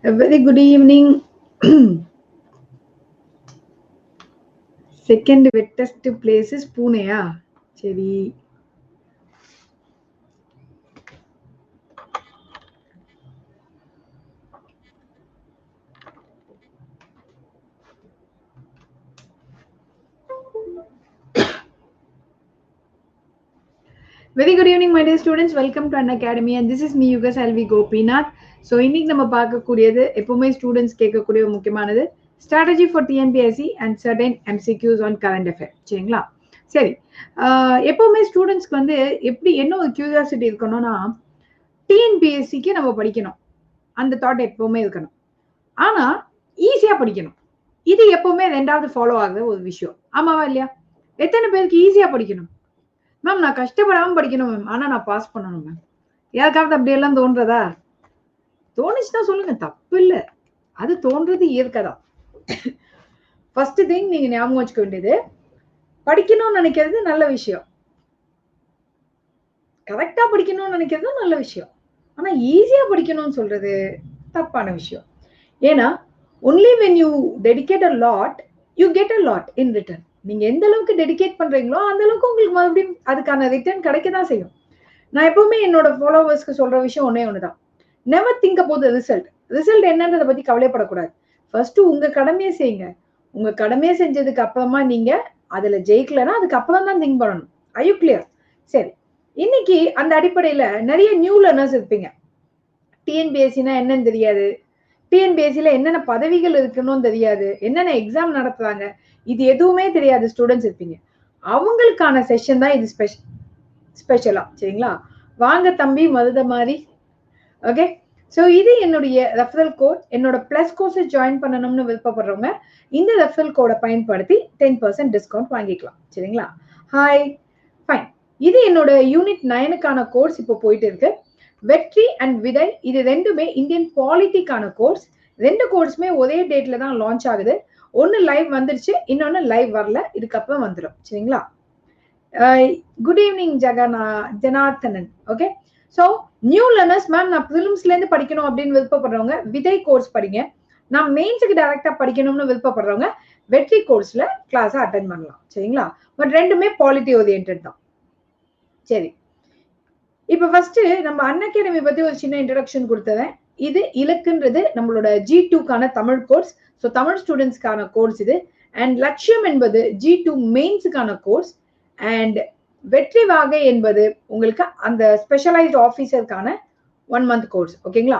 A very good evening. Second wettest place is Pune. சரி. Very good evening, my dear students. Welcome to Unacademy, and this is me, Yuga Salvi Gopinath. So, இன்னைக்கு நம்ம பார்க்கக்கூடியது எப்பவுமே students கேட்கக்கூடிய முக்கியமானது strategy for TNPSC and certain MCQs on current affair. சரிங்களா? சரி. எப்பவுமே ஸ்டூடெண்ட்ஸ்க்கு வந்து எப்படி என்ன ஒரு கியூரியாசிட்டி இருக்கணும்னா டிஎன்பிஎஸ்சிக்கு நம்ம படிக்கணும் அந்த தாட் எப்பவுமே இருக்கணும். ஆனா ஈஸியா படிக்கணும். இது எப்பவுமே ரெண்டாவது ஃபாலோ ஆகுற ஒரு விஷயம். ஆமாவா இல்லையா? எத்தனை பேருக்கு ஈஸியா படிக்கணும்? மேம் நான் கஷ்டப்படாம படிக்கணும் மேம், ஆனா நான் பாஸ் பண்ணணும் மேம். யாருக்காவது அப்படியெல்லாம் தோன்றதா? தோணுச்சுன்னா சொல்லுங்க, தப்பு இல்லை. அது தோன்றது இயற்கைதான். ஃபர்ஸ்ட் திங் நீங்க ஞாபகம் வச்சுக்க வேண்டியது, படிக்கணும்னு நினைக்கிறது நல்ல விஷயம், கரெக்டா படிக்கணும்னு நினைக்கிறது நல்ல விஷயம். ஆனா ஈஸியா படிக்கணும்னு சொல்றது தப்பான விஷயம். ஏன்னா only when you dedicate a lot you get a lot in return. நீங்க எந்த அளவுக்கு டெடிகேட் பண்றீங்களோ அந்த அளவுக்கு உங்களுக்கு மறுபடியும் அதுக்கான ரிட்டர்ன் கிடைக்க தான் செய்யும். நான் எப்பவுமே என்னோட ஃபாலோவர்ஸ்க்கு சொல்ற விஷயம் ஒண்ணுதான், நெவர் திங்க் அபவுட் ரிசல்ட் என்னன்றதை பத்தி கவலைப்படக்கூடாது. ஃபர்ஸ்ட் உங்க கடமையை செய்யுங்க. உங்க கடமையை செஞ்சதுக்கு அப்புறமா நீங்க அதுல ஜெயிக்கலன்னா அதுக்கு அப்புறம் தான் திங்க் பண்ணணும். ஐ யூ கிளியர்? சரி, இன்னைக்கு அந்த அடிப்படையில நிறைய நியூ லேர்னர்ஸ் இருப்பீங்க. டிஎன்பிஎஸ்சினா என்னன்னு தெரியாது, டிஎன்பிஎஸ்சில என்னென்ன பதவிகள் இருக்குன்னு தெரியாது, என்னென்ன எக்ஸாம் நடத்துறாங்க இது எதுவுமே தெரியாது ஸ்டூடெண்ட்ஸ் இருப்பீங்க. அவங்களுக்கான செஷன் தான் இது ஸ்பெஷலா. சரிங்களா? வாங்க தம்பி மருத மாதிரி. ஓகே, ஸோ இது என்னுடைய ரெஃபரல் கோட். என்னோட பிளஸ் கோர்ஸை ஜாயின் பண்ணணும்னு விருப்பப்படுறவங்க இந்த ரெஃபரல் கோடை பயன்படுத்தி 10% டிஸ்கவுண்ட் வாங்கிக்கலாம். சரிங்களா? Hi, fine. இது என்னோட யூனிட் 9க்கான கோர்ஸ் இப்போ போயிட்டு இருக்கு. வெற்றி அண்ட் விதை, இது ரெண்டுமே இந்தியன் பாலிட்டிக்கான கோர்ஸ். ரெண்டு கோர்ஸுமே ஒரே டேட்ல தான் லான்ச் ஆகுது. ஒன்னு லைவ் வந்துருச்சு, இன்னொன்னு லைவ் வரல, இதுக்கப்புறம் வந்துடும். சரிங்களா? Good evening Janardhanan. Okay, so new learners, ma'am நான் பிலிம்ஸ்ல இருந்து படிக்கணும் அப்படின்னு விருப்பப்படுறவங்க விதை கோர்ஸ் படிங்க. நான் மெயின்ஸுக்கு டைரக்டா படிக்கணும்னு விருப்பப்படுறவங்க வெற்றி கோர்ஸ்ல கிளாஸ் அட்டென்ட் பண்ணலாம். சரிங்களா? பட் ரெண்டுமே பாலிட்டி ஓரியன்ட் தான். சரி, இப்ப ஃபர்ஸ்ட் நம்ம அன்அகாடமி பத்தி ஒரு சின்ன இன்ட்ரடக்ஷன் கொடுத்தேன். இது இலக்குன்றது நம்மளோட G2க்கான தமிழ் கோர்ஸ். ஸோ தமிழ் ஸ்டூடெண்ட்ஸ்க்கான கோர்ஸ் இது. அண்ட் லட்சியம் என்பது G2 மெயின்ஸுக்கான கோர்ஸ். அண்ட் வெற்றி வாகை என்பது உங்களுக்கு அந்த ஸ்பெஷலைஸ்ட் ஆஃபீஸருக்கான 1 month கோர்ஸ். ஓகேங்களா?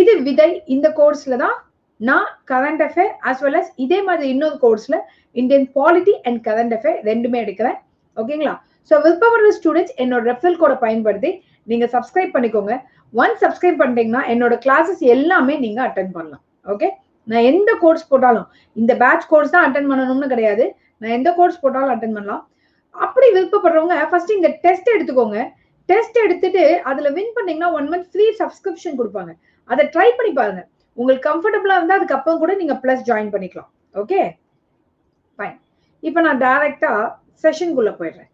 இது விதை, இந்த கோர்ஸ்ல தான் நான் current affair as well as இதே மாதிரி இன்னொரு கோர்ஸ்ல Indian polity and current affair ரெண்டுமே எடுக்கிறேன். ஓகேங்களா? ஸோ விருப்பப்படுற ஸ்டூடெண்ட்ஸ் என்னோட ரெஃபரல் கோடை பயன்படுத்தி நீங்க சப்ஸ்கிரைப் பண்ணிக்கோங்க. ஒன்ஸ் சப்ஸ்கிரைப் பண்ணிட்டீங்கன்னா என்னோட கிளாஸஸ் எல்லாமே நீங்க அட்டென்ட் பண்ணலாம். ஓகே, நான் எந்த கோர்ஸ் போட்டாலும், இந்த பேட்ச் கோர்ஸ் தான் அட்டென்ட் பண்ணணும்னு கிடையாது, நான் எந்த கோர்ஸ் போட்டாலும் அட்டென்ட் பண்ணலாம். அப்படி விருப்பப்படுறவங்க ஃபர்ஸ்ட் இந்த டெஸ்ட் எடுத்துக்கோங்க. டெஸ்ட் எடுத்துட்டு அதுல வின் பண்ணீங்கன்னா 1 month ஃப்ரீ சப்ஸ்கிரிப்ஷன் கொடுப்பாங்க. அதை ட்ரை பண்ணி பாருங்க. உங்களுக்கு கம்ஃபர்டபுளா இருந்தா அதுக்கப்புறம் கூட நீங்க பிளஸ் ஜாயின் பண்ணிக்கலாம். Okay, fine. இப்போ நான் டைரக்டா செஷனுக்குள்ள போயிடுறேன்.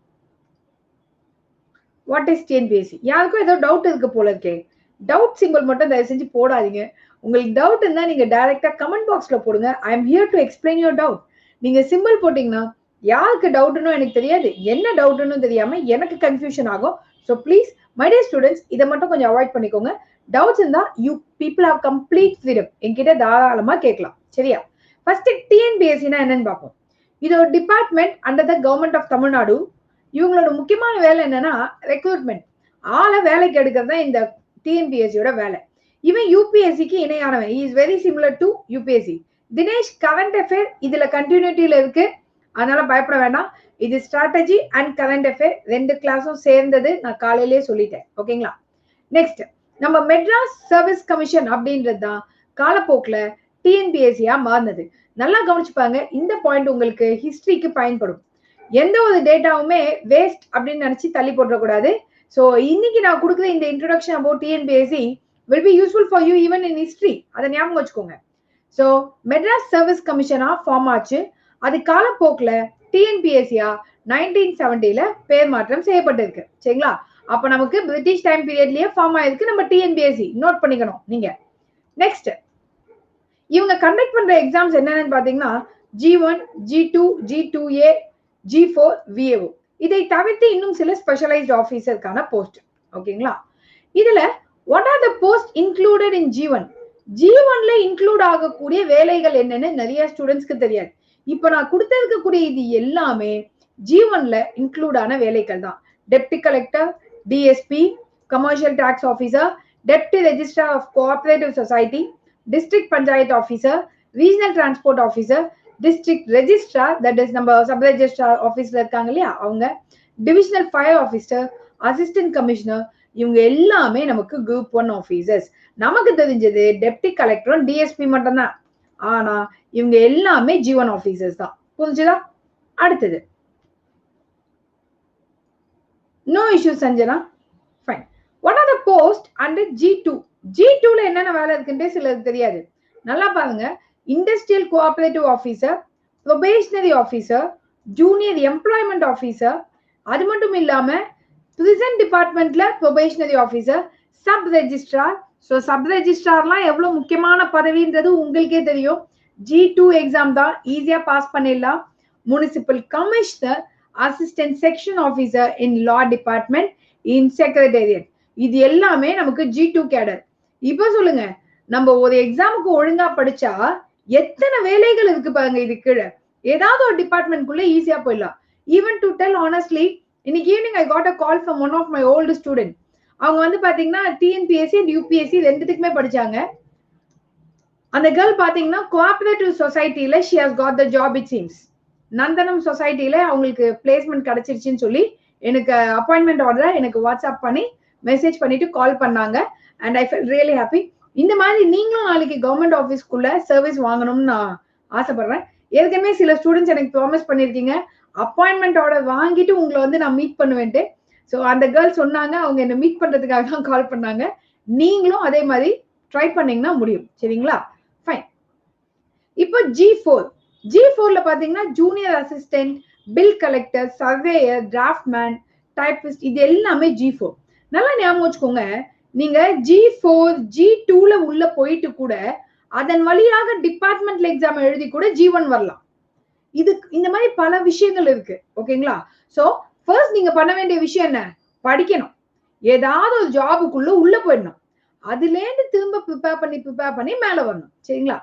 What is TNPSC? யாருக்கும் ஏதோ டவுட் இருக்கு போல இருக்கே. டவுட் சிம்பிள் மட்டும் தயவு செஞ்சு போடாதீங்க. உங்களுக்கு டவுட் இருந்தா நீங்க டைரக்டா கமெண்ட் பாக்ஸ்ல போடுங்க. I am here to explain your doubt. நீங்க சிம்பிள் போட்டீங்கன்னா யாருக்கு டவுட்னு எனக்கு தெரியாது, என்ன டவுட்னு தெரியாம எனக்கு கன்ஃபியூஷன் ஆகும். So please my dear students, இதை மட்டும் கொஞ்சம் அவாய்ட் பண்ணிக்கோங்க. டவுட்ஸ் இருந்தா you people have complete freedom, என்கிட்ட தாராளமா கேட்கலாம். சரியா? ஃபர்ஸ்ட் டிஎன்பிஎஸ்சினா என்னன்னு பார்ப்போம். இது ஒரு department under the government of Tamil Nadu. இவங்களோட முக்கியமான வேலை என்னன்னா ரெக்ரூட்மெண்ட், ஆளை வேலைக்கு எடுக்கிறது தான் இந்த டிஎன்பிஎஸ்சியோட வேலை. இவன் யூபிஎஸ்சிக்கு இணையானவன். Is very similar to UPSC. Dinesh current affair இதுல கண்டினியூட்டியில இருக்கு, அதனால பயப்பட வேண்டாம். இது ஸ்ட்ராட்டஜி அண்ட் கரண்ட் அஃபேர் ரெண்டு கிளாஸும் சேர்ந்தது, நான் காலையிலேயே சொல்லிட்டேன். ஓகேங்களா? நெக்ஸ்ட் நம்ம மெட்ராஸ் சர்வீஸ் கமிஷன் அப்படின்றது தான் காலப்போக்கில் டிஎன்பிஎஸ்சியா மாறினது. நல்லா கவனிச்சுப்பாங்க, இந்த பாயிண்ட் உங்களுக்கு ஹிஸ்டரிக்கு பயன்படும். எந்த ஒரு டேட்டாவுமே வேஸ்ட் அப்படின்னு நினைச்சு தள்ளி போடக்கூடாது. ஸோ இன்னைக்கு நான் கொடுக்குற இந்த introduction about TNPSC will be useful for you even in history. அதை ஞாபகம் வச்சுக்கோங்க. ஸோ மெட்ராஸ் சர்வீஸ் கமிஷனா ஃபார்ம் ஆச்சு. அது காலப்போக்கில் டிஎன்பிஎஸ்சியா 1970ல பேர் மாற்றம் செய்யப்பட்டிருக்கு. சரிங்களா? அப்ப நமக்கு பிரிட்டிஷ் டைம் பீரியட்லயே ஃபார்ம் ஆயிருக்கு நம்ம டிஎன்பிஎஸ்சி. நோட் பண்ணிக்கணும் நீங்க. நெக்ஸ்ட் இவங்க கண்டக்ட் பண்ற எக்ஸாம்ஸ் என்னன்னு பாத்தீங்கன்னா G1, G2, G2A, G4, VAO. இதை தவிர்த்து இன்னும் சில ஸ்பெஷலைஸ்ட் ஆபீசருக்கான போஸ்ட். ஓகேங்களா? இதுல what are the post included in G1? G1ல இன்க்ளூட் ஆகக்கூடிய வேலைகள் என்னன்னு நிறைய ஸ்டூடெண்ட்ஸ்க்கு தெரியாது. இப்போ நான் கொடுத்திருக்கக்கூடிய இது எல்லாமே G1ல இன்க்ளூட் ஆன வேலைகள் தான். Deputy collector, DSP, commercial tax officer, deputy registrar of cooperative society, district panchayat officer, regional transport officer, district registrar, that is நம்ம சப் ரெஜிஸ்ட்ரார் ஆஃபீஸ்ல இருக்காங்க இல்லையா அவங்க, divisional fire officer, assistant commissioner, இவங்க எல்லாமே நமக்கு குரூப் 1 ஆஃபீஸர்ஸ். நமக்கு தெரிஞ்சது டெப்டி கலெக்டரும் டிஎஸ்பி மட்டும் தான். ஆனா இவங்க எல்லாமே G1 ஆஃபீஸர்ஸ் தான். புரிஞ்சுதா? அடுத்தது no issue Sanjana. Fine. What are the post under G2? G2ல என்னென்ன வேலை இருக்குன்றே சிலருக்கு தெரியாது. நல்லா பாருங்க. Industrial cooperative officer, probationary officer, junior employment officer, அது மட்டும் இல்லாம பிரிசன் டிபார்ட்மெண்ட்ல probationary officer, sub registrar. So sub ரெஜிஸ்ட்ரார்லாம் எவ்வளவு முக்கியமான பதவின்றது உங்களுக்கே தெரியும். G2 எக்ஸாம் தான், ஈஸியா பாஸ் பண்ணிடலாம். Municipal commissioner, assistant section officer இன் லா டிபார்ட்மெண்ட், இன் செக்ரட்டேரியட். இது எல்லாமே நமக்கு G2 கேடர். இப்ப சொல்லுங்க, நம்ம ஒரு எக்ஸாமுக்கு ஒழுங்கா படிச்சா எத்தனை வேலைகள் இருக்கு பாருங்க. இது கீழே ஏதாவது ஒரு டிபார்ட்மெண்ட்குள்ள ஈஸியா போயிடலாம். ஈவன் டு டெல் ஆனஸ்ட்லி, இன்னைக்கு evening I got a call from one of my old student. அவங்க வந்து பாத்தீங்கன்னா டிஎன்பிஎஸ்சி அண்ட் யூபிஎஸ்சி ரெண்டுத்துக்குமே படிச்சாங்க. அந்த கேர்ள் பாத்தீங்கன்னா கோஆபரேட்டிவ் சொசைட்டில she has got the job it seems. Nandanam சொசைட்டில அவங்களுக்கு பிளேஸ்மெண்ட் கிடைச்சிருச்சுன்னு சொல்லி எனக்கு அப்பாயின்மெண்ட் ஆர்டர் எனக்கு வாட்ஸ்அப் பண்ணி மெசேஜ் பண்ணிட்டு கால் பண்ணாங்க. And I fell really happy. இந்த மாதிரி நீங்களும் நாளைக்கு கவர்மெண்ட் ஆஃபீஸ்க்குள்ள சர்வீஸ் வாங்கணும்னு நான் ஆசைப்படுறேன். ஏற்கனவே சில ஸ்டூடெண்ட்ஸ் எனக்கு ப்ராமிஸ் பண்ணிருக்கீங்க, அப்பாயின்மெண்ட் ஆர்டர் வாங்கிட்டு உங்களை வந்து நான் மீட் பண்ணுவேன்ட்டு. ஸோ அந்த கேர்ள் சொன்னாங்க, அவங்க என்ன மீட் பண்றதுக்காக தான் கால் பண்ணாங்க. நீங்களும் அதே மாதிரி ட்ரை பண்ணீங்கன்னா முடியும். சரிங்களா? ஃபைன். இப்போ G4ல பாத்தீங்கன்னா junior assistant, bill collector, surveyor, draughtsman, typist, இது எல்லாமே G4. நல்லா ஞாபகம் வச்சுக்கோங்க. நீங்க G4, G2ல உள்ள போயிட்டு கூட அதன் வழியாக டிபார்ட்மெண்ட்ல எக்ஸாம் எழுதி கூட G1 வரலாம். இது இந்த மாதிரி பல விஷயங்கள் இருக்கு. ஓகேங்களா? சோ ஃபர்ஸ்ட் நீங்க பண்ண வேண்டிய விஷயம் என்ன? படிக்கணும். ஏதாவது ஒரு ஜாபுக்குள்ள உள்ள போயிடணும். அதுல இருந்து திரும்ப ப்ரிப்பேர் பண்ணி மேல வரணும். சரிங்களா?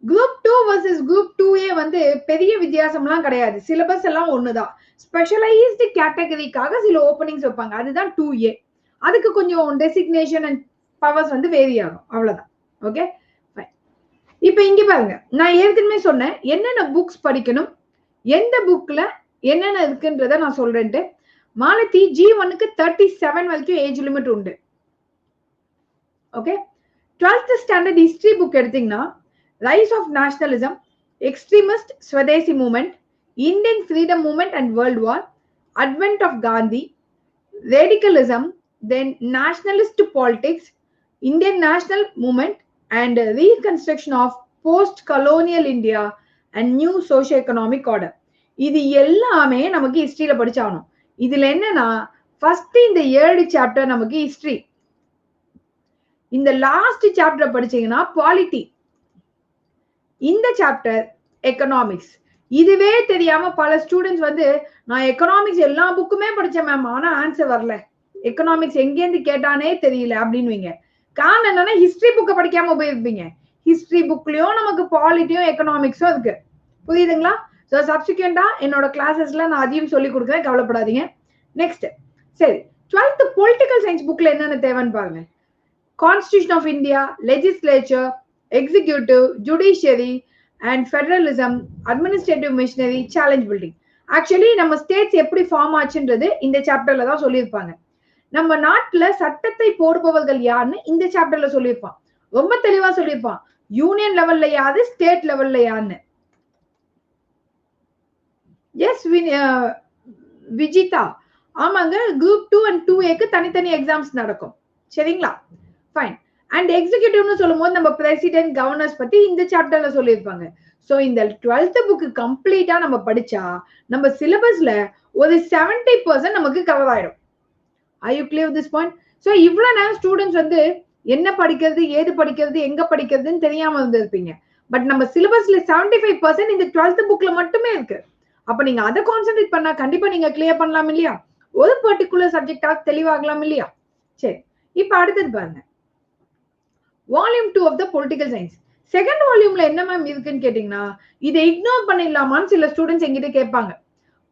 குரூப் 2 வர்சஸ் குரூப் 2A வந்து பெரிய வித்தியாசம்லாம் கிடையாது. சிலபஸ் எல்லாம் ஒண்ணுதான். ஸ்பெஷலைஸ்டு கேட்டகரிக்காக சில ஓப்பனிங்ஸ் வைப்பாங்க. அதுதான் 2A. அதுக்கு கொஞ்சம் டெசிக்னேஷன் அண்ட் பவர்ஸ் வந்து வேரி ஆகும். அவ்வளவுதான். ஓகே? ஃபைன். இப்போ இங்க பாருங்க, நான் ஏற்கனவே சொன்னேன் என்னென்ன புக்ஸ் படிக்கணும், எந்த புக்ல என்னென்ன இருக்குன்றத நான் சொல்றேன்ட்டு. மாலதி, G1க்கு 37 வரைக்கும் ஏஜ் லிமிட் உண்டு. Okay? 12th standard history book எடுத்தீங்கன்னா rise of nationalism, extremist Swadeshi movement, Indian freedom movement and world war, advent of Gandhi, radicalism, then nationalist politics, Indian national movement, and reconstruction of post-colonial India and new socio-economic order. இது எல்லாமே நமக்கு ஹிஸ்டரியில படிச்சாகணும். இதுல என்னன்னா first இந்த 7 chapter நமக்கு history. இந்த last chapter படிச்சீங்கன்னா polity. இந்த சாப்டர் எக்கனாமிக்ஸ். இதுவே தெரியாம பல ஸ்டூடெண்ட்ஸ் வந்து நான் எக்கனாமிக்ஸ் எல்லா புக்குமே படிச்சேன் மேம், ஆனா ஆன்சர் வரல, எக்கனாமிக்ஸ் எங்கேருந்து கேட்டானே தெரியல அப்படின்னுவீங்க. காரணம் என்னன்னா ஹிஸ்டரி புக்கை படிக்காம போயிருப்பீங்க. ஹிஸ்டரி புக்லயும் நமக்கு பாலிட்டியும் எக்கனாமிக்ஸும் இருக்கு. புரியுதுங்களா? ஸோ சப்சிக்வெண்டா என்னோட கிளாஸஸ்ல நான் அதையும் சொல்லி கொடுக்குறேன், கவலைப்படாதீங்க. நெக்ஸ்ட், சரி, 12th பொலிட்டிக்கல் சயின்ஸ் புக்ல என்னென்ன தேவைன்னு பாருங்க. Constitution of India, legislature, executive, judiciary and federalism, administrative machinery, challenge building. Actually நம்ம ஸ்டேட்ஸ் எப்படி ஃபார்ம் ஆச்சுன்றது இந்த சாப்டர்ல தான் சொல்லியிருப்பாங்க. நம்ம நாட்டுல சட்டத்தை போடுபவர்கள் யாருன்னு இந்த சாப்டர்ல சொல்லியிருப்பான். ரொம்ப தெளிவா சொல்லியிருப்பான். யூனியன் லெவல்ல யாரு, ஸ்டேட் லெவல்ல யாருன்னு. எஸ் விஜிதா, ஆமாங்க, குரூப் 2 அண்ட் 2Aக்கு தனித்தனி எக்ஸாம்ஸ் நடக்கும். சரிங்களா? ஃபைன். அண்ட் எக்ஸிக்யூட்டிவ்னு சொல்லும் போது நம்ம பிரசிடென்ட், கவர்னர்ஸ் பத்தி இந்த சாப்டர்ல சொல்லியிருப்பாங்க. ஸோ இந்த 12th புக் கம்ப்ளீட்டா நம்ம படிச்சா நம்ம சிலபஸ்ல ஒரு 70% நமக்கு கவர் ஆயிடும். Are you clear with this point? So இவ்வளவு நேரம் ஸ்டூடெண்ட்ஸ் வந்து என்ன படிக்கிறது, ஏது படிக்கிறது, எங்க படிக்கிறதுன்னு தெரியாம இருந்திருப்பீங்க. பட் நம்ம சிலபஸ்ல 75% இந்த 12th புக்ல மட்டுமே இருக்கு. அப்ப நீங்க அதை கான்சென்ட்ரேட் பண்ணா கண்டிப்பா நீங்க கிளியர் பண்ணலாம் இல்லையா? ஒரு பர்டிகுலர் சப்ஜெக்டா தெளிவாகலாம் இல்லையா? சரி, இப்ப அடுத்தது பாருங்க. Volume 2 of the political science. Second வால்யூம்ல என்ன மேம் இருக்குன்னு கேட்டீங்கன்னா, இதை இக்னோர் பண்ணிடலாமான்னு சில ஸ்டூடெண்ட்ஸ் எங்கிட்ட கேட்பாங்க.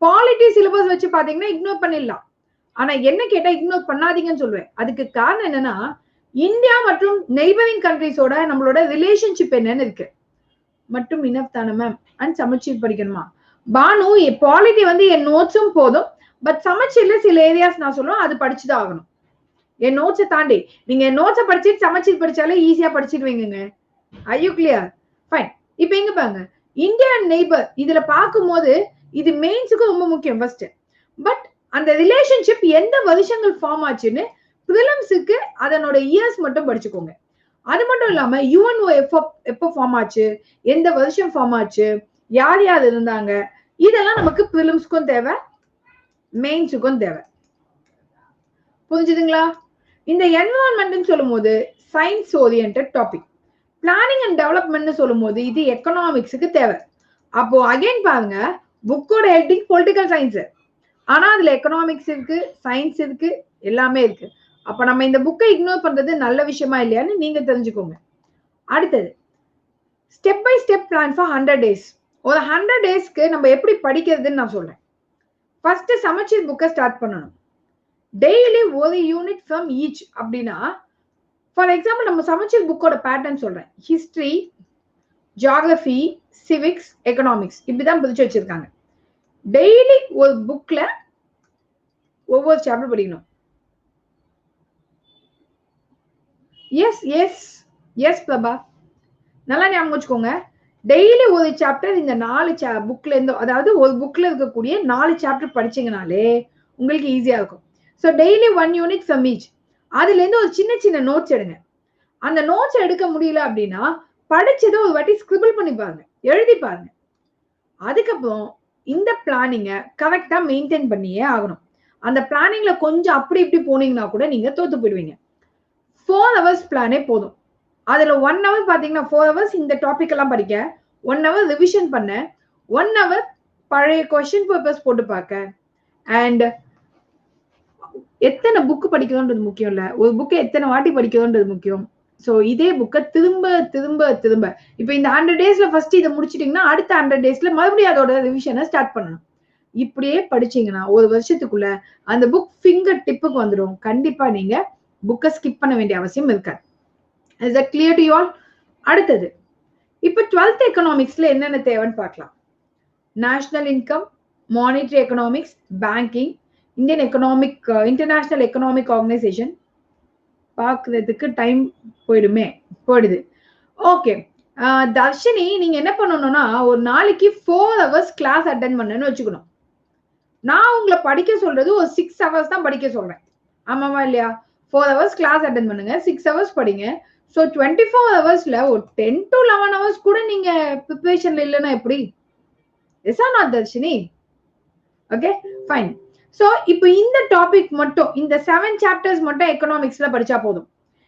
பாலிட்டி சிலபஸ் வச்சு பாத்தீங்கன்னா இக்னோர் பண்ணிடலாம். ஆனா என்ன கேட்டா இக்னோர் பண்ணாதீங்கன்னு சொல்லுவேன். அதுக்கு காரணம் என்னன்னா, இந்தியா மற்றும் நெய்பரிங் கண்ட்ரிஸோட நம்மளோட ரிலேஷன்ஷிப் என்னன்னு இருக்கு. மட்டும் இனஃப் தானே மேம் அண்ட் சமச்சீர் படிக்கணுமா? பானு, பாலிட்டி வந்து என் நோட்ஸும் போதும். பட் சமச்சீர்ல சில ஏரியாஸ் நான் சொல்லுவேன், அது படிச்சுதான் ஆகணும். என் நோட்ஸை தாண்டி நீங்க என் நோட்ஸை படிச்சுட்டு சமச்சீர் படிச்சாலே ஈஸியா படிச்சிருவீங்க. I you clear? ஃபைன். இப்ப எங்க பாருங்க, இந்தியா அண்ட் நெய்பர் இதுல பார்க்கும்போது இது மெயின்ஸுக்கு ரொம்ப முக்கியம் ஃபர்ஸ்ட். பட் அந்த ரிலேஷன்ஷிப் எந்த வருஷங்கள் ஃபார்ம் ஆச்சுன்னு பிரிலிம்ஸுக்கு அதனோட இயர்ஸ் மட்டும் படிச்சுக்கோங்க. அது மட்டும் இல்லாம யுஎன்ஓ எப்போ ஃபார்ம் ஆச்சு, எந்த வருஷம் ஃபார்ம் ஆச்சு, யார் யார் இருந்தாங்க, இதெல்லாம் நமக்கு பிரிலிம்ஸ்க்கும் தேவை, மெயின்ஸுக்கும் தேவை. புரிஞ்சுதுங்களா? இந்த என்விரான்மெண்ட் சொல்லும் போது science oriented topic. Planning and development சொல்லும் போது இது எக்கனாமிக்ஸுக்கு தேவை. அப்போ அகைன் பாருங்க, புக்கோட ஹெட்டிங் பொலிட்டிக்கல் சயின்ஸ், ஆனா அதுல எக்கனாமிக்ஸ் இருக்கு, சயின்ஸ் இருக்கு, எல்லாமே இருக்கு. அப்ப நம்ம இந்த புக்கை இக்னோர் பண்றது நல்ல விஷயமா இல்லையான்னு நீங்க தெரிஞ்சுக்கோங்க. அடுத்தது step by step plan for 100 days. ஒரு 100 daysக்கு நம்ம எப்படி படிக்கிறதுன்னு நான் சொல்றேன். ஃபர்ஸ்ட் சமச்சீர் புக்கை ஸ்டார்ட் பண்ணணும். டெய்லி ஒரு யூனிட் ஃப்ரம் ஈச். அப்படின்னா ஃபார் எக்ஸாம்பிள் நம்ம சமச்சீர் புக்கோட பேட்டர்ன் சொல்றேன். ஹிஸ்டரி, ஜியாகிரபி, சிவிக்ஸ், எக்கனாமிக்ஸ், இப்படிதான் பிரிச்சு வச்சிருக்காங்க. டெய்லி ஒரு புக்ல ஒவ்வொரு சாப்டர் படிக்கணும். எஸ் எஸ் எஸ் பிரபா, நல்லா ஞாபகம் வச்சுக்கோங்க. டெய்லி ஒரு சாப்டர் இந்த 4 புக்ல இருந்து, அதாவது ஒரு புக்ல இருக்கக்கூடிய 4 சாப்டர் படிச்சீங்கனாலே உங்களுக்கு ஈஸியா இருக்கும். So daily 1 unit from each. அதுல இருந்து ஒரு சின்ன சின்ன நோட்ஸ் எடுங்க. அந்த நோட்ஸ் எடுக்க முடியல அப்படின்னா படிச்சதை ஒரு வாட்டி ஸ்கிரிபிள் பண்ணி பாருங்க, எழுதி பாருங்க. அதுக்கப்புறம் இந்த பிளானிங்க கரெக்டா மெயின்டைன் பண்ணியே ஆகணும். அந்த பிளானிங்ல கொஞ்சம் அப்படி இப்படி போனீங்கன்னா கூட நீங்க தோத்து போயிடுவீங்க. 4 hours பிளானே போதும். அதுல 1 hour பாத்தீங்கன்னா 4 hours இந்த டாபிக் எல்லாம் படிக்க, 1 hour ரிவிஷன் பண்ண, 1 hour பழைய கொஸ்டின் பேப்பர்ஸ் போட்டு பார்க்க, அண்ட் எத்தனை புக் படிக்கிறோன்றது முக்கியம் இல்ல, ஒரு புக்கை எத்தனை வாட்டி படிக்கிறோன்றது முக்கியம். சோ இதே புக்கை திரும்ப திரும்ப திரும்ப, இப்ப இந்த 100 daysல ஃபர்ஸ்ட் இதை முடிச்சிட்டீங்கன்னா அடுத்த 100 daysல மறுபடியும் அதோட ரிவிஷனை ஸ்டார்ட் பண்ணணும். இப்படியே படிச்சீங்கன்னா ஒரு வருஷத்துக்குள்ள அந்த புக் ஃபிங்கர் டிப்புக்கு வந்துடும். கண்டிப்பா நீங்க புக்கை ஸ்கிப் பண்ண வேண்டிய அவசியம் இருக்காது. Is that clear to you all? அடுத்தது இப்ப 12th எக்கனாமிக்ஸ்ல என்னென்ன தேவைன்னு பார்க்கலாம். National income, monetary economics, banking, Indian economic, international economic organisation. பார்க்கறதுக்கு டைம் போயிடுது. ஓகே, தர்ஷினி நீங்க என்ன பண்ணணும்னா ஒரு நாளைக்கு 4 hours கிளாஸ் அட்டென்ட் பண்ணணும்னு வச்சுக்கணும். நான் உங்களை படிக்க சொல்றது ஒரு 6 hours தான் படிக்க சொல்றேன். ஆமாவா இல்லையா? 4 hours கிளாஸ் அட்டென்ட் பண்ணுங்க, 6 hours படிங்க. ஸோ 24 hours ஒரு 10 to 11 hours கூட நீங்க ப்ரிப்பரேஷன்ல இல்லைன்னா எப்படி? Yes or not Dharshini? Okay fine. So இப்போ இந்த டாபிக் மட்டும், இந்த 7 chapters மட்டும் எக்கனாமிக்ஸ்ல படிச்சா போதும்.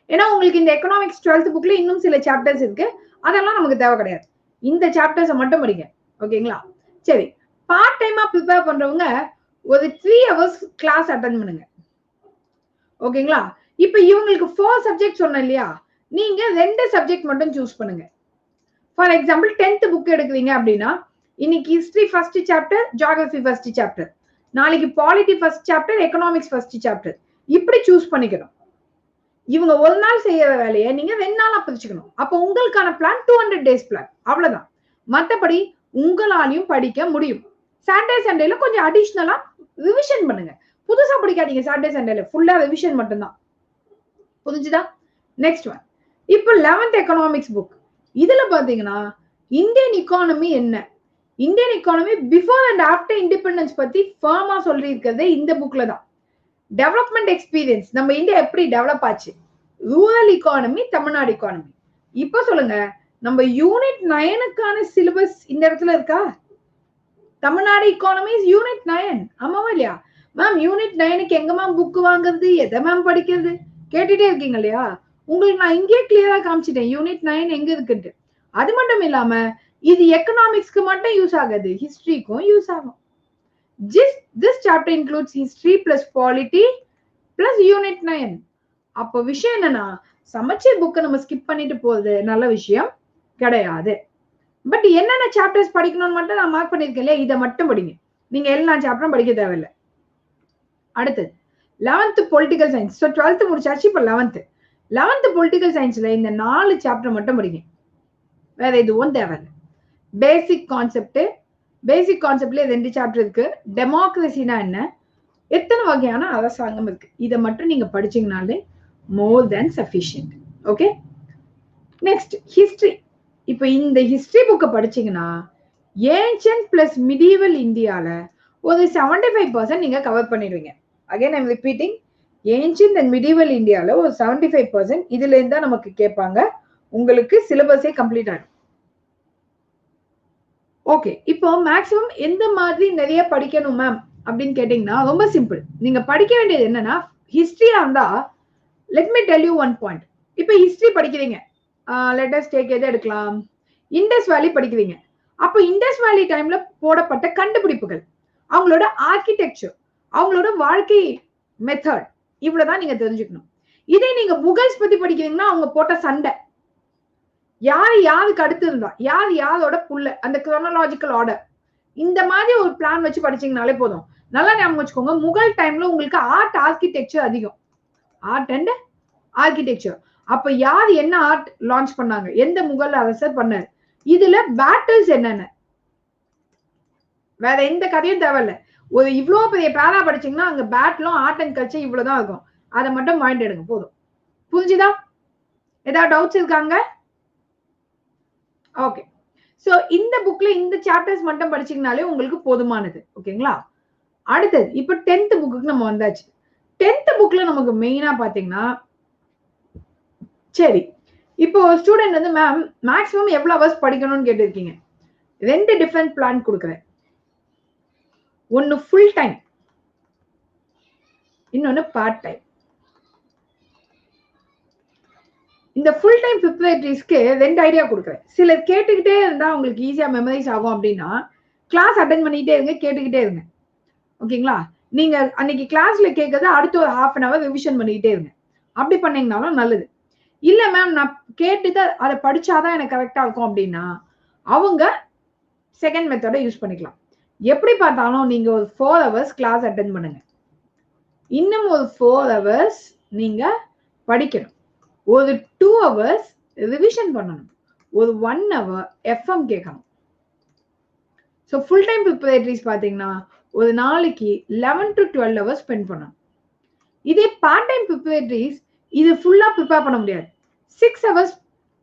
ஏன்னா உங்களுக்கு இந்த எக்கனாமிக்ஸ் 12th புக்ல இன்னும் சில சாப்டர்ஸ் இருக்கு, அதெல்லாம் நமக்கு தேவை கிடையாது. இந்த சாப்டர்ஸை மட்டும் படிங்க. ஓகேங்களா? சரி, பார்ட் டைமா ப்ரிப்பேர் பண்றவங்க ஒரு 3 hours கிளாஸ் அட்டென்ட் பண்ணுங்க. ஓகேங்களா? இப்ப இவங்களுக்கு 4 சப்ஜெக்ட் சொன்னேன் இல்லையா, நீங்க 2 சப்ஜெக்ட் மட்டும் சூஸ் பண்ணுங்க. ஃபார் எக்ஸாம்பிள் 10th புக் எடுக்கிறீங்க அப்படின்னா இன்னைக்கு history first chapter, geography first chapter, நாளைக்கு polity first chapter, economics first chapter, இப்படி சூஸ் பண்ணிக்கணும். இவங்க ஒரு நாள் செய்யற வேலையை நீங்க 2 நாளா பிரிச்சுக்கணும். அப்போ உங்களுக்கான பிளான் 200 days பிளான், அவ்வளவுதான். மத்தபடி உங்களாலையும் படிக்க முடியும். சாட்டர்டே சண்டேல கொஞ்சம் அடிஷ்னலா ரிவிஷன் பண்ணுங்க. புதுசா படிக்காதீங்க. சாட்டர்டே சண்டேல ஃபுல்லா ரிவிஷன் மட்டும்தான். புரிஞ்சுதா? நெக்ஸ்ட் ஒன், இப்போ 11th எக்கனாமிக்ஸ் புக். இதுல பாத்தீங்கன்னா இந்தியன் இக்கானமி என்ன, Indian economy before and after independence பத்தி ஃபர்மா சொல்லி இருக்கிறது இந்த புக்ல தான். டெவலப்மெண்ட் எக்ஸ்பீரியன்ஸ், நம்ம இந்தியா எப்படி டெவலப் ஆச்சு, ரூரல் இக்கானமி, தமிழ்நாடு இக்கானமி. இப்ப சொல்லுங்க, நம்ம யூனிட் 9க்கான சிலபஸ் இந்த இடத்துல இருக்கா? தமிழ்நாடு இக்கானமி யூனிட் 9, ஆமாவா இல்லையா? மேம் யூனிட் 9க்கு எங்க மேம் புக் வாங்குறது, எதை மேம் படிக்கிறது கேட்டுட்டே இருக்கீங்க இல்லையா? உங்களுக்கு நான் இங்கே கிளியரா காமிச்சிட்டேன் யூனிட் 9 எங்க இருக்குன்ட்டு. அது மட்டும் இல்லாம இது எக்கனாமிக்ஸ்க்கு மட்டும் யூஸ் ஆகாது, ஹிஸ்டரிக்கும் யூஸ் ஆகும். This chapter includes history plus polity plus unit 9. அப்போ விஷயம் என்னன்னா சமச்சீர் புக்கை நம்ம ஸ்கிப் பண்ணிட்டு போறது நல்ல விஷயம் கிடையாது. பட் என்னென்ன சாப்டர்ஸ் படிக்கணும்னு மட்டும் நான் மார்க் பண்ணிருக்கேன் இல்லையா, இதை மட்டும் படிங்க. நீங்க எல்லா சாப்டரும் படிக்க தேவையில்லை. அடுத்தது 11th political science. So 12th முடிச்சாச்சு, இப்போ 11th பொலிட்டிக்கல் சயின்ஸ்ல இந்த 4 சாப்டர் மட்டும் படிங்க, வேற எதுவும் தேவையில்லை. பேசிக் கான்செப்ட்ல 2 சாப்டர் இருக்கு. டெமோக்ரஸினா என்ன, எத்தனை வகையான அரசாங்கம் இருக்கு, இதை மட்டும் நீங்க படிச்சீங்கனாலே மோர் தென் சஃபிஷியன்ட். Okay, next history. இப்போ இந்த ஹிஸ்டரி புக்கை படிச்சீங்கன்னா ஏன்ஷியன்ட் பிளஸ் மிடிவல் இந்தியால ஒரு 75% நீங்க கவர் பண்ணிடுவீங்க. Again I'm repeating, ancient and medieval இந்தியால ஒரு 75% இதுல இருந்தா நமக்கு கேட்பாங்க. உங்களுக்கு சிலபஸே கம்ப்ளீட் ஆகும். ஓகே, இப்போ மேக்ஸிமம் எந்த மாதிரி நிறைய படிக்கணும் மேம் அப்படின்னு கேட்டீங்கன்னா ரொம்ப சிம்பிள். நீங்க படிக்க வேண்டியது என்னன்னா, ஹிஸ்டரியா இருந்தா let me tell you one point. இப்போ ஹிஸ்டரி படிக்கிறீங்க, லெட் அஸ் டேக் எதை எடுக்கலாம், இண்டஸ் வேலி படிக்கிறீங்க. அப்போ இண்டஸ் வேலி டைம்ல போடப்பட்ட கண்டுபிடிப்புகள், அவங்களோட ஆர்கிடெக்சர், அவங்களோட வாழ்க்கை மெத்தட், இவ்வளவுதான் நீங்க தெரிஞ்சுக்கணும். இதே நீங்க முகல்ஸ் பத்தி படிக்கிறீங்கன்னா அவங்க போட்ட சண்டை, யாருக்கு அடுத்து இருந்தா, யாரோட புள்ள, அந்த குரோனாலஜிக்கல் ஆர்டர், இந்த மாதிரி ஒரு பிளான் வச்சு படிச்சீங்கனாலே போதும். நல்லா ஞாபகம் வச்சுக்கோங்க, முகல் டைம்ல உங்களுக்கு ஆர்கிடெக்சர் அதிகம், ஆர்ட் அண்ட் ஆர்கிடெக்சர். அப்ப யார் என்ன ஆர்ட் லான்ச் பண்ணாங்க, எந்த முகல் அரசர் பண்ணாரு, இதுல பேட்டில்ஸ் என்னென்ன, வேற எந்த கதையும் தேவையில்ல. ஒரு இவ்வளவு பெரிய பேரா படிச்சீங்கன்னா அங்க பேட்டிலும் ஆர்ட் அண்ட் கல்ச்சர் இவ்வளவுதான் இருக்கும், அதை மட்டும் மைண்ட் எடுங்க போதும். புரிஞ்சுதா? ஏதாவது டவுட்ஸ் இருக்காங்க? ஓகே, சோ இந்த புக்ல இந்த சாப்டர்ஸ் மட்டும் படிச்சீங்கனாலே உங்களுக்கு போதுமானது. ஓகேங்களா? அடுத்தது இப்ப 10th புக்குக்கு நம்ம வந்தாச்சு. 10th புக்ல நமக்கு மெயினா பாத்தீங்கன்னா, சரி இப்போ ஸ்டூடெண்ட் வந்து மேம் மேக்ஸிமம் எவ்வளவு ஹவர்ஸ் படிக்கணும்னு கேட்டிருக்கீங்க. 2 டிஃபரெண்ட் பிளான் கொடுக்குறேன். ஒன்னு ஃபுல் டைம், இன்னொன்னு பார்ட் டைம். இந்த ஃபுல் டைம் ப்ரிப்பரேட்டரிஸ்க்கு 2 ஐடியா கொடுக்குறேன். சிலர் கேட்டுக்கிட்டே இருந்தா உங்களுக்கு ஈஸியா மெமரைஸ் ஆகும் அப்படின்னா கிளாஸ் அட்டென்ட் பண்ணிக்கிட்டே இருங்க, கேட்டுக்கிட்டே இருங்க. ஓகேங்களா? நீங்க அன்னைக்கு கிளாஸ்ல கேட்கறத அடுத்த ஒரு 1/2 hour ரிவிஷன் பண்ணிக்கிட்டே இருங்க. அப்படி பண்ணீங்கன்னாலும் நல்லது. இல்ல மேம் நான் கேட்டுட்டு அதை படிச்சாதான் எனக்கு கரெக்டா இருக்கும் அப்படின்னா அவங்க செகண்ட் மெத்தடை யூஸ் பண்ணிக்கலாம். எப்படி பார்த்தாலும் நீங்க ஒரு 4 hours கிளாஸ் அட்டென்ட் பண்ணுங்க, இன்னும் ஒரு 4 hours நீங்க படிக்கணும், ஒரு 2 hours ரிவிஷன் பண்ணணும், ஒரு 1 hour எஃப்எம் கேட்கணும். ஸோ ஃபுல் டைம் ப்ரிப்பரேட்டரிஸ் பார்த்தீங்கன்னா ஒரு நாளைக்கு 11 to 12 hours ஸ்பெண்ட் பண்ணணும். இதே பார்ட் டைம் ப்ரிப்பரேட்டரிஸ் இது ஃபுல்லா ப்ரிப்பேர் பண்ண முடியாது, 6 hours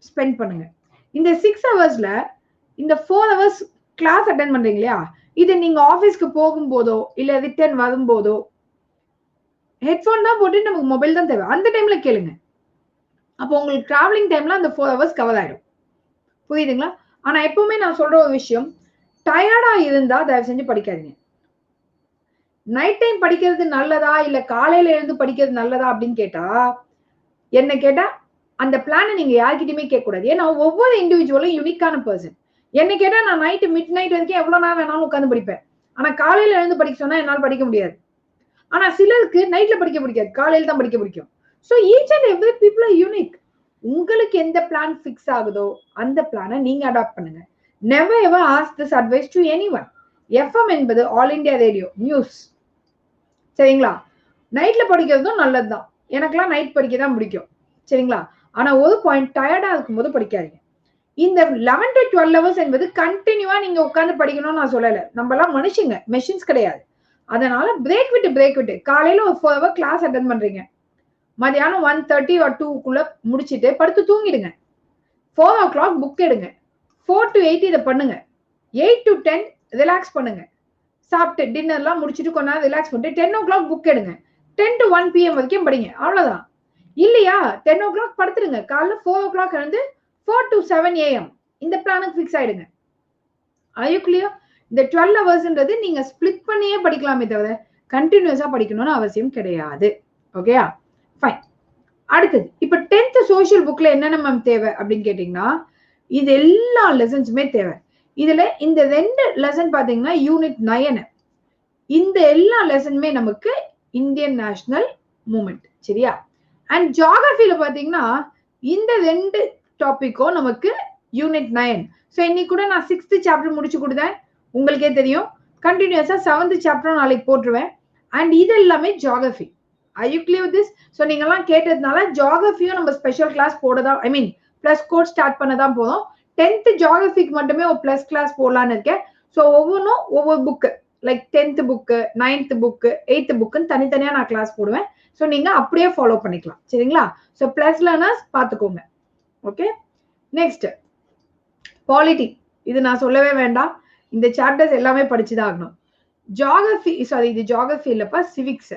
ஸ்பெண்ட் பண்ணுங்க. இந்த 6 hoursல இந்த 4 hours கிளாஸ் அட்டென்ட் பண்றீங்க இல்லையா, இது நீங்க ஆஃபீஸ்க்கு போகும்போதோ இல்ல ரிட்டர்ன் வரும்போதோ ஹெட்ஃபோன் தான் போட்டு நமக்கு மொபைல் தான் தேவை, அந்த டைம்ல கேளுங்க. அப்போ உங்களுக்கு டிராவலிங் டைம்ல அந்த 4 hours கவர் ஆயிடும். புரியுதுங்களா? ஆனா எப்பவுமே நான் சொல்ற ஒரு விஷயம், டயர்டா இருந்தா தயவு செஞ்சு படிக்காதீங்க. நைட் டைம் படிக்கிறது நல்லதா இல்ல காலையில எழுந்து படிக்கிறது நல்லதா அப்படின்னு கேட்டா, என்ன கேட்டா அந்த பிளானை நீங்க யார்கிட்டயுமே கேட்க கூடாது. ஏன்னா ஒவ்வொரு இண்டிவிஜுவலும் யூனிக்கான பர்சன். என்ன கேட்டா நான் நைட்டு மிட் நைட் வரைக்கும் எவ்வளவு நேரம் வேணாலும் உட்காந்து படிப்பேன். ஆனா காலையில எழுந்து படிக்க சொன்னா என்னால படிக்க முடியாது. ஆனா சிலருக்கு நைட்ல படிக்க பிடிக்காது, காலையில தான் படிக்க பிடிக்கும். So each and every people are unique. உங்களுக்கு எந்த பிளான் ஃபிக்ஸ் ஆகுதோ அந்த பிளானை நீங்க அடாப்ட் பண்ணுங்க. Never ever ask this advice to anyone. FM என்பது ஆல் இந்தியா ரேடியோ நியூஸ். சரிங்களா? நைட்ல படிக்கிறதும் நல்லதுதான், எனக்கெல்லாம் நைட் படிக்க தான் பிடிக்கும். சரிங்களா? ஆனா ஒரு பாயிண்ட், டயர்டா இருக்கும்போது படிக்காதீங்க. இந்த 11 to 12 hours என்பது கண்டினியூவா நீங்க உட்கார்ந்து படிக்கணும்னு நான் சொல்லல. நம்ம எல்லாம் மனுஷங்க, மெஷின்ஸ் கிடையாது. அதனால பிரேக் விட்டு காலையில ஒரு 4 hour கிளாஸ் அட்டென்ட் பண்றீங்க, மதியானம் 1:30 or 2க்குள்ள முடிச்சிட்டு படுத்து தூங்கிடுங்க. 4 o'clock புக் எடுங்க, 4 to 8 இதை பண்ணுங்க, 8 to 10 ரிலாக்ஸ் பண்ணுங்க, சாப்பிட்டு டின்னர்லாம் முடிச்சுட்டு கொஞ்ச நேரம் ரிலாக்ஸ் பண்ணிட்டு 10 o'clock புக் எடுங்க, 10 to 1 PM வரைக்கும் படிங்க. அவ்வளவுதான். இல்லையா 10 o'clock படுத்துருங்க, காலைல 4 o'clock எழுந்து 4 to 7 AM இந்த பிளானுக்கு ஃபிக்ஸ் ஆயிடுங்க. Are you clear? இந்த 12 ஹவர்ஸ்ன்றது நீங்க ஸ்பிளிட் பண்ணியே படிக்கலாமே தவிர கண்டினியூஸா படிக்கணும்னு அவசியம் கிடையாது. ஓகேயா? ஃபைன். அடுத்தது இப்ப 10th சோசியல் புக்ல என்னென்ன மேம் தேவை அப்படின்னு கேட்டீங்கன்னா இது எல்லா லெசன்ஸுமே தேவை. இதுல இந்த 2 லெசன் பாத்தீங்கன்னா யூனிட் 9 இந்த எல்லா லெசனுமே நமக்கு இந்தியன் நேஷனல் மூமெண்ட் சரியா. அண்ட் ஜியோகிராஃபில பாத்தீங்கன்னா இந்த 2 டாபிக்கும் நமக்கு யூனிட் 9. ஸோ இன்னைக்கு கூட நான் 6th சாப்டர் முடிச்சு கொடுத்தேன். உங்களுக்கே தெரியும் கண்டினியூஸா 7th சாப்டர் நாளைக்கு போட்டுருவேன். அண்ட் இது எல்லாமே geography. Are you clear with this? So நீங்கலாம் கேட்டதுனால ஜியோகிராஃபியும் நம்ம ஸ்பெஷல் கிளாஸ் போடதான் ஐ மீன் பிளஸ் கோட் ஸ்டார்ட் பண்ணதான் போதும். 10th ஜியோகிராஃபிக்கு மட்டுமே ஒரு பிளஸ் கிளாஸ் போடலான்னு இருக்கேன். ஸோ ஒவ்வொன்றும் ஒவ்வொரு book like 10th book 9th book 8th புக்குன்னு தனித்தனியா நான் கிளாஸ் போடுவேன். ஸோ நீங்க அப்படியே ஃபாலோ பண்ணிக்கலாம் சரிங்களா. ஸோ பிளஸ் லேர்னர்ஸ் பார்த்துக்கோங்க. Okay next polity. இது நான் சொல்லவே வேண்டாம். இந்த சாப்டர்ஸ் எல்லாமே படிச்சுதான் ஆகணும். ஜியோகிராஃபி சாரி இது ஜியோகிராஃபி இல்லப்பா சிவிக்ஸ்.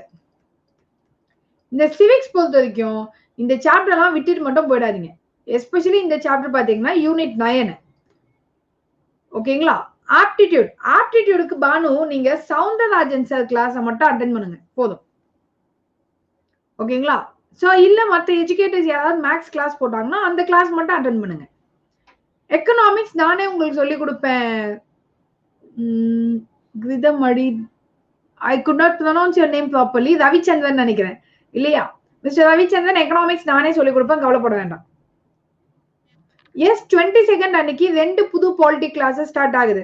இந்த சிவிக்ஸ் பொறுத்த வரைக்கும் இந்த சாப்டர் எல்லாம் விட்டுட்டு மட்டும் போயிடாதீங்க. எஸ்பெஷலி இந்த சாப்டர் பாத்தீங்கன்னா யூனிட் 9 ஓகேங்களா. ஆப்டிடியூடுக்கு பானு நீங்க சவுந்தரராஜன் சார் கிளாஸ் மட்டும் அட்டென்ட் பண்ணுங்க போதும் ஓகேங்களா. சோ இல்ல மத்த எஜுகேட்டர்ஸ் யாராவது மேக்ஸ் கிளாஸ் போட்டாங்கன்னா அந்த கிளாஸ் மட்டும் அட்டென்ட் பண்ணுங்க. எக்கனாமிக்ஸ் நானே உங்களுக்கு சொல்லி கொடுப்பேன். கிருதமடி I could not pronounce your name properly. Ravichandran நினைக்கிறேன் இல்லையா. மிஸ்டர் ரவிச்சந்திரன் எக்கனாமிக்ஸ் நானே சொல்லிக் கொடுப்பேன், கவலைப்பட வேண்டாம். எஸ் 22nd அன்னைக்கு 2 புது பாலிட்டி கிளாஸஸ் ஸ்டார்ட் ஆகுது.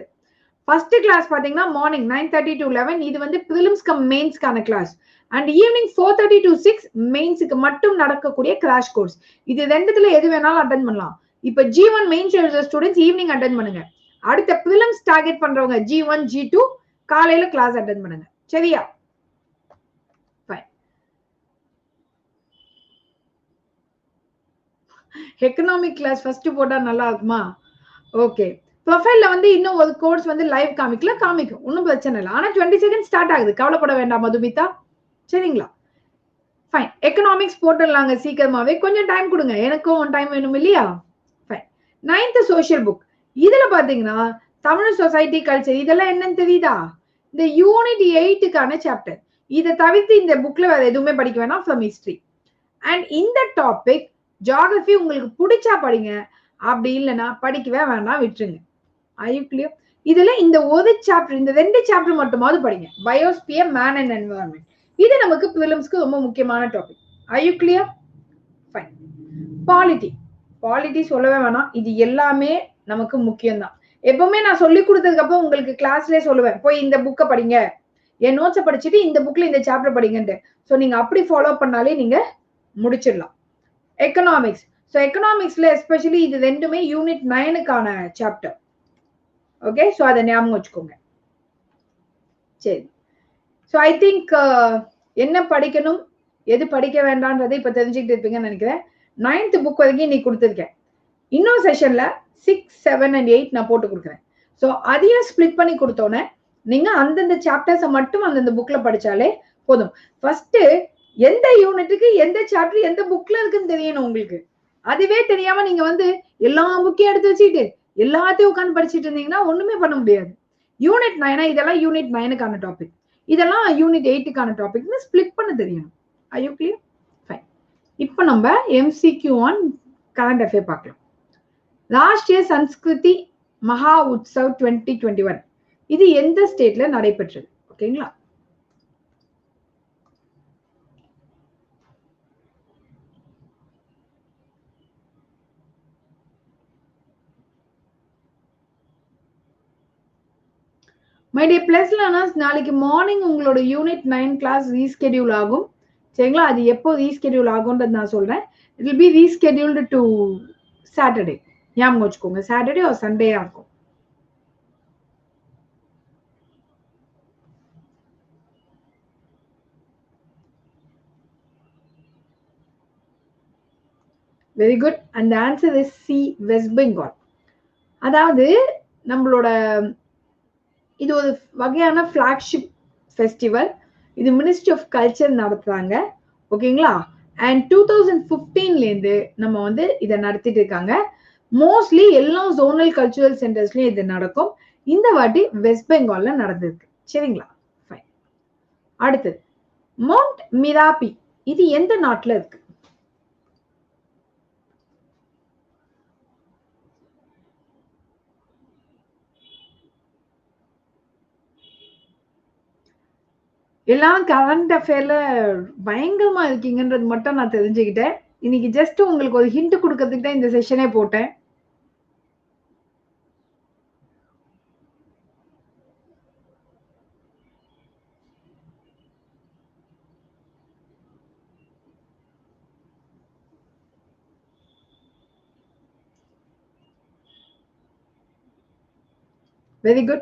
ஃபர்ஸ்ட் கிளாஸ் பாத்தீங்கன்னா மார்னிங் 9:30 to 11 இது வந்து பிரிலிம்ஸ் கம் மெயின்ஸ்க்கான கிளாஸ். அண்ட் ஈவினிங் 4:30 to 6 மெயின்ஸுக்கு மட்டும் நடக்கக்கூடிய கிராஷ் கோர்ஸ். இது ரெண்டுத்துல எது வேணாலும் அட்டென்ட் பண்ணலாம். இப்ப G1 மெயின்ஸ் எழுதுற ஸ்டூடெண்ட்ஸ் ஈவினிங் அட்டென்ட் பண்ணுங்க. அடுத்த பிரிலிம்ஸ் டார்கெட் பண்றவங்க G1 G2 காலையில கிளாஸ் அட்டென்ட் பண்ணுங்க சரியா. எக்கனாமிக் கிளாஸ் ஃபர்ஸ்ட் போட்டா நல்லா இருக்குமா. ஓகே ப்ரொஃபைல்ல வந்து இன்னும் ஒரு கோர்ஸ் வந்து லைவ் காமிக்கும் ஒன்னும் பிரச்சனை இல்லை. ஆனா 22nd ஸ்டார்ட் ஆகுது, கவலைப்பட வேண்டாம் மதுமிதா சரிங்களா. ஃபைன் எக்கனாமிக்ஸ் போட்டுடலாங்க சீக்கிரமாவே, கொஞ்சம் டைம் கொடுங்க, எனக்கும் டைம் வேணும் இல்லையா. Fine 9th social book. இதுல பாத்தீங்கன்னா தமிழ் சொசைட்டி கல்ச்சர் இதெல்லாம் என்னன்னு தெரியுதா. இந்த யூனிட் 8க்கான சாப்டர். இதை தவிர்த்து இந்த புக்ல வேற எதுவுமே படிக்க வேணாம் ஃப்ரம் ஹிஸ்டரி. அண்ட் இந்த டாபிக் ஜியோகிராஃபி உங்களுக்கு பிடிச்சா படிங்க, அப்படி இல்லைன்னா படிக்கவே வேண்டாம் விட்டுருங்க. Are you clear? இதுல இந்த ஒரு சாப்டர் இந்த 2 சாப்டர் மட்டுமாவது படிங்க. பயோஸ்பியர் மேன் அண்ட் என்விரான்மெண்ட் இது நமக்கு பிரிலிம்ஸ்க்கு ரொம்ப முக்கியமான topic. Are you clear? Fine. Polity சொல்லவே வேணாம், இது எல்லாமே நமக்கு முக்கியம்தான். எப்பவுமே நான் சொல்லி கொடுத்ததுக்கு அப்புறம் உங்களுக்கு கிளாஸ்லயே சொல்லுவேன் போய் இந்த புக்கை படிங்க, என் நோட்ஸை படிச்சுட்டு இந்த புக்ல இந்த சாப்டர் படிங்கன்ட்டு. ஸோ நீங்க அப்படி ஃபாலோ பண்ணாலே நீங்க முடிச்சிடலாம். எக்கனாமிக்ஸ். ஸோ எக்கனாமிக்ஸ்ல எஸ்பெஷலி இது ரெண்டுமே யூனிட் 9க்கான சாப்டர். ஓகே ஸோ அதை ஞாபகம் வச்சுக்கோங்க. சரி ஸோ ஐ திங்க் என்ன படிக்கணும் எது படிக்க வேண்டாம்ன்றதை இப்ப தெரிஞ்சுக்கிட்டு இருப்பீங்கன்னு நினைக்கிறேன். 9th புக் வரைக்கும் நீ கொடுத்துருக்கேன். இன்னொரு செஷன்ல 6, 7 and 8 நான் போட்டு கொடுக்குறேன். ஸோ அதையும் ஸ்பிளிட் பண்ணி கொடுத்தோன்னே நீங்க அந்தந்த சாப்டர்ஸை மட்டும் அந்தந்த புக்ல படிச்சாலே போதும். ஃபர்ஸ்ட் எந்த யூனிட்டுக்கு எந்த சாப்டர் எந்த புக்ல இருக்குன்னு தெரியணும் உங்களுக்கு. அதுவே தெரியாம நீங்க வந்து எல்லா புக்கையும் எடுத்து வச்சுட்டு எல்லாத்தையும் உட்காந்து படிச்சுட்டு இருந்தீங்கன்னா ஒண்ணுமே பண்ண முடியாது. யூனிட் 9 இதெல்லாம் யூனிட் 9க்கான டாபிக், இதெல்லாம் யூனிட் 8க்கான டாபிக்னு ஸ்பிளிட் பண்ண தெரியணும். Are you clear? Fine. இப்போ நம்ம MCQ on current affair பார்க்கலாம். ராஷ்டிரிய சன்ஸ்கிருதி மகா உற்சவ் 2021 இது எந்த ஸ்டேட்ல நடைபெற்றது? ஓகேங்களா. மை டே பிளஸ் லேர்னர்ஸ், நாளைக்கு மார்னிங் உங்களோட யூனிட் 9 கிளாஸ் ரீஸ்கெடியூல் ஆகும் சரிங்களா. அது எப்போ ரீஸ்கெடியூல் ஆகும்ன்றது நான் சொல்றேன். It will be rescheduled to Saturday. ஞாபகம் வச்சுக்கோங்க, சாட்டர்டே ஆர் சண்டேயா இருக்கும். Very good. And answer is c, West Bengal. அதாவது நம்மளோட இது ஒரு வகையான ஃபிளாக்ஷிப் ஃபெஸ்டிவல். இது மினிஸ்ட்ரி ஆஃப் கல்ச்சர் நடத்துறாங்க ஓகேங்களா. அண்ட் 2015லேருந்து நம்ம வந்து இதை நடத்திட்டு இருக்காங்க. மோஸ்ட்லி எல்லா ஜோனல் கல்ச்சுரல் சென்டர்ஸ்லயும் இது நடக்கும். இந்த வாட்டி வெஸ்ட் பெங்கால்ல நடந்திருக்கு சரிங்களா. ஃபைன். அடுத்தது மவுண்ட் மிராபி இது எந்த நாட்டுல இருக்கு? எல்லாம் கரண்ட் அஃபேர்ல பயங்கரமா இருக்கீங்கன்றது மட்டும் நான் தெரிஞ்சுக்கிட்டேன். இன்னைக்கு ஜஸ்ட் உங்களுக்கு ஒரு ஹிண்ட் கொடுக்கறதுக்கு தான் இந்த செஷனே போட்டேன். Very good.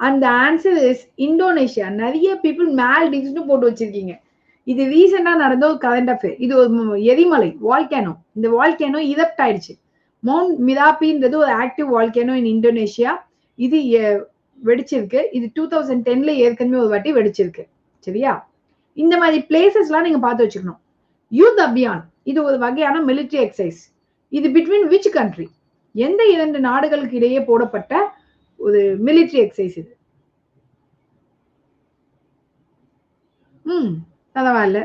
அந்த ஆன்சர் இஸ் இந்தோனேஷியா. நிறைய பீப்புள் மால்டீவ்ஸ்னு போட்டு வச்சிருக்கீங்க. இது ரீசெண்டா நடந்த ஒரு கரண்ட் அஃபேர். இது ஒரு எரிமலை, வால்கேனோ. இந்த வால்கேனோ இரப்ட் ஆயிடுச்சு. மவுண்ட் மிராபின்றது ஒரு ஆக்டிவ் வால்கேனோ இன் இந்தோனேஷியா. இது வெடிச்சிருக்கு. இது 2010ல ஏற்கனவே ஒரு வாட்டி வெடிச்சிருக்கு. சரியா? இந்த மாதிரி பிளேசஸ்லாம் நீங்க பார்த்து வச்சுக்கணும். யூத் அபியான் இது ஒரு வகையான மிலிட்டரி எக்ஸசைஸ். இது பிட்வீன் விச் கண்ட்ரி? எந்த 2 நாடுகளுக்கு இடையே போடப்பட்ட ஒரு மிலிட்டரி எக்ஸசைஸ் இது? பரவாயில்ல.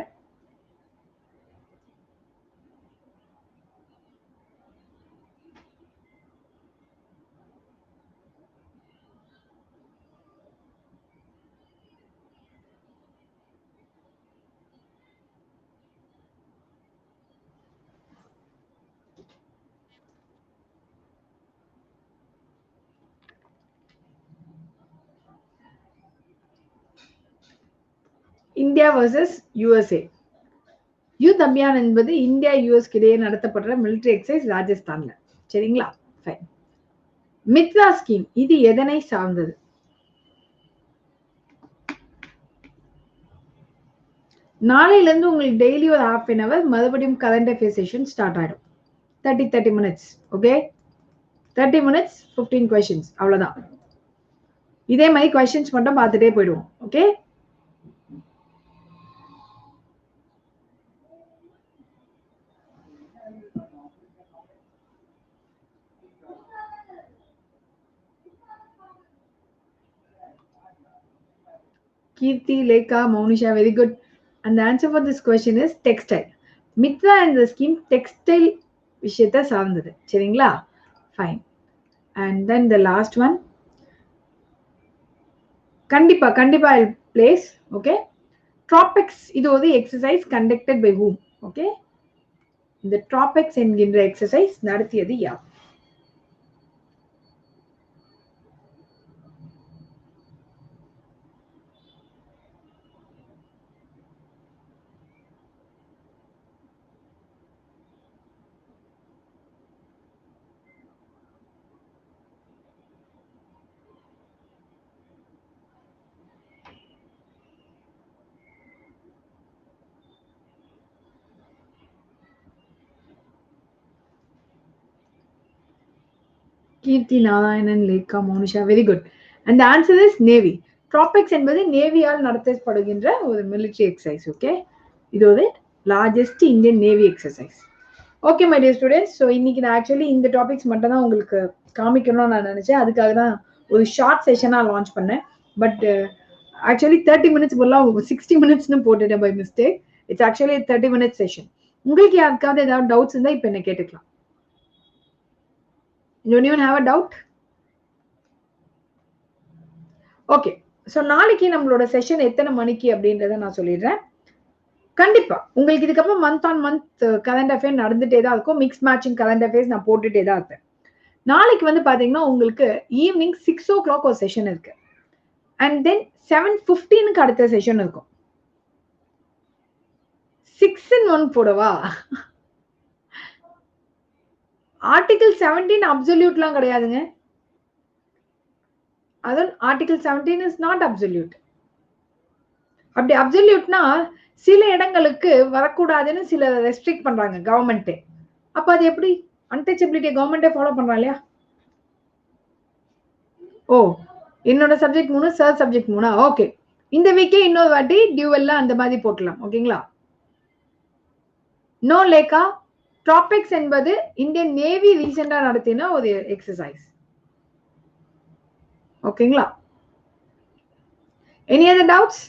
India versus USA. Youth Abhiyan என்பது இந்தியா யுஎஸ் இடையே நடத்தப்படுற மிலிட்டரி எக்ஸசைஸ் ராஜஸ்தான்ல. சரிங்களா? ஃபைன். மித்ரா ஸ்கீம் இது எதனை சார்ந்தது? நாளையில இருந்து உங்களுக்கு டெய்லி ஒரு ஹாஃப் அன் அவர் மறுபடியும் கரண்ட் அஃபேர் செஷன் ஸ்டார்ட் ஆயிடும். 30 minutes. Okay, 30 minutes 15 questions. அவ்வளவுதான். இதே மாதிரி கொஸ்டின்ஸ் மட்டும் பார்த்துட்டே போயிடுவோம். Okay, Kirti, Lekha, Maunisha, very good. And the answer for this question is textile. Mitra and the scheme textile விஷயத்தை சார்ந்தது. சரிங்களா? Fine. And then the last one. கண்டிப்பா I'll place. Okay. Tropics இது ஒரு exercise conducted by whom? Okay. இந்த tropics என்கின்ற exercise நடத்தியது யார்? Keerthi, Narayanan, Lekha, Monisha, very good. And answer is navy. TROPEX என்பது நேவியால் நடத்தப்படுகின்ற ஒரு மிலிட்டரி எக்ஸசைஸ். ஓகே, இது ஒரு largest Indian navy exercise. Okay my dear students, so இன்னைக்கு நான் ஆக்சுவலி இந்த டாபிக்ஸ் மட்டும் தான் உங்களுக்கு காமிக்கணும்னு நான் நினைச்சேன். அதுக்காக தான் ஒரு ஷார்ட் செஷனாக லான்ச் பண்ணேன். பட் ஆக்சுவலி 30 minutes போலாம் 60 minutesனு போட்டுட்டேன் by mistake. It's actually 30 minutes session. உங்களுக்கு யாருக்காவது ஏதாவது டவுட்ஸ் இருந்தால் இப்போ என்ன கேட்டுக்கலாம். Don't even have a doubt? Okay, so நாளைக்கு நம்மளோட செஷன் எத்தனை மணிக்கு அப்படின்றத நான் சொல்லிடுறேன். கண்டிப்பா உங்களுக்கு இதுக்கப்புறம் month on month current affair நடந்துட்டே தான் இருக்கும். மிக்ஸ் மேட்சிங் கரண்ட் அஃபேர்ஸ் நான் போட்டுட்டே தான் இருப்பேன். நாளைக்கு வந்து பாத்தீங்கன்னா உங்களுக்கு ஈவினிங் 6 o'clock ஒரு செஷன் இருக்கு. அண்ட் தென் 7:15க்கு அடுத்த செஷன் இருக்கும். 6 in 1 போடவா? ஆர்டிகல் 17 அப்சல்யூட்லாம் கிடையாதுங்க. அதுவும் ஆர்டிகல் 17 இஸ் நாட் அப்சல்யூட். அப்படி அப்சல்யூட்னா சில இடங்களுக்கு வரக்கூடாதுன்னு சில ரெஸ்ட்ரிக்ட் பண்றாங்க கவர்மெண்ட். அப்ப அது எப்படி? அன்டச்சபிலிட்டி கவர்மெண்டே ஃபாலோ பண்றா இல்லையா? ஓ, என்னோட சப்ஜெக்ட் 3, சார் சப்ஜெக்ட் 3. ஓகே, இந்த வீக்கே இன்னொரு வாட்டி டியூவல்ல அந்த மாதிரி போட்டலாம். ஓகேங்களா? நோ லேக்கா, ட்ராபிக்ஸ் என்பது இந்தியன் நேவி ரீசெண்டா நடத்தின ஒரு எக்ஸசைஸ். ஓகேங்களா? Any other doubts?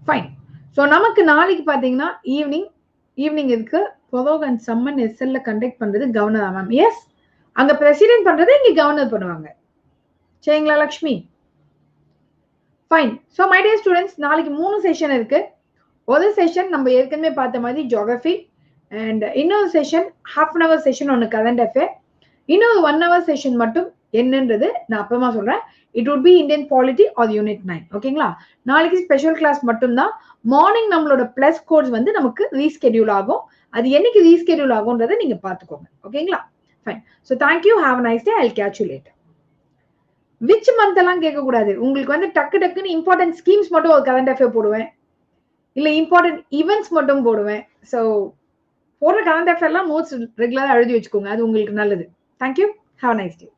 Fine. So நமக்கு நாளைக்கு பார்த்தீங்கன்னா ஈவினிங் இருக்கு. ப்ரொவோக் அண்ட் சம்மன் எஸ்எல்ல கண்டக்ட் பண்றது கவர்னர் மேம். எஸ், அங்க பிரசிடென்ட் பண்றது இங்க கவர்னர் பண்ணுவாங்க. சரிங்களா Lakshmi? Fine. So my dear students, நாளைக்கு 3 செஷன் இருக்கு. ஒரு செஷன் நம்ம ஏற்கனவே பார்த்த மாதிரி ஜியோகிராஃபி, அண்ட் இன்னொரு session half an hour session ஒன்று கரண்ட் அஃபேர், இன்னொரு 1 hour செஷன் மட்டும் என்னன்றது நான் அப்புறமா சொல்றேன். It would be Indian polity or unit 9. ஓகேங்களா? நாளைக்கு ஸ்பெஷல் கிளாஸ் மட்டும்தான். மார்னிங் நம்மளோட பிளஸ் கோர்ஸ் வந்து நமக்கு ரீஸ்கெடியூல் ஆகும். அது என்னைக்கு ரீஸ்கெடியூல் ஆகும்ன்றதை நீங்க பார்த்துக்கோங்க. ஓகேங்களா? Fine. So thank you, have a nice day, Jal catch you later. Which month எல்லாம் கேட்கக்கூடாது. உங்களுக்கு வந்து டக்கு டக்குன்னு இம்பார்ட்டன்ட் ஸ்கீம்ஸ் மட்டும் ஒரு கரண்ட் அஃபேர் போடுவேன், இல்ல இம்பார்ட்டன்ட் ஈவெண்ட்ஸ் மட்டும் போடுவேன். ஸோ போடுற கரண்ட் அஃபேர்லாம் நோட்ஸ் ரெகுலரா எழுதி வச்சுக்கோங்க. அது உங்களுக்கு நல்லது. Thank you, have a nice day.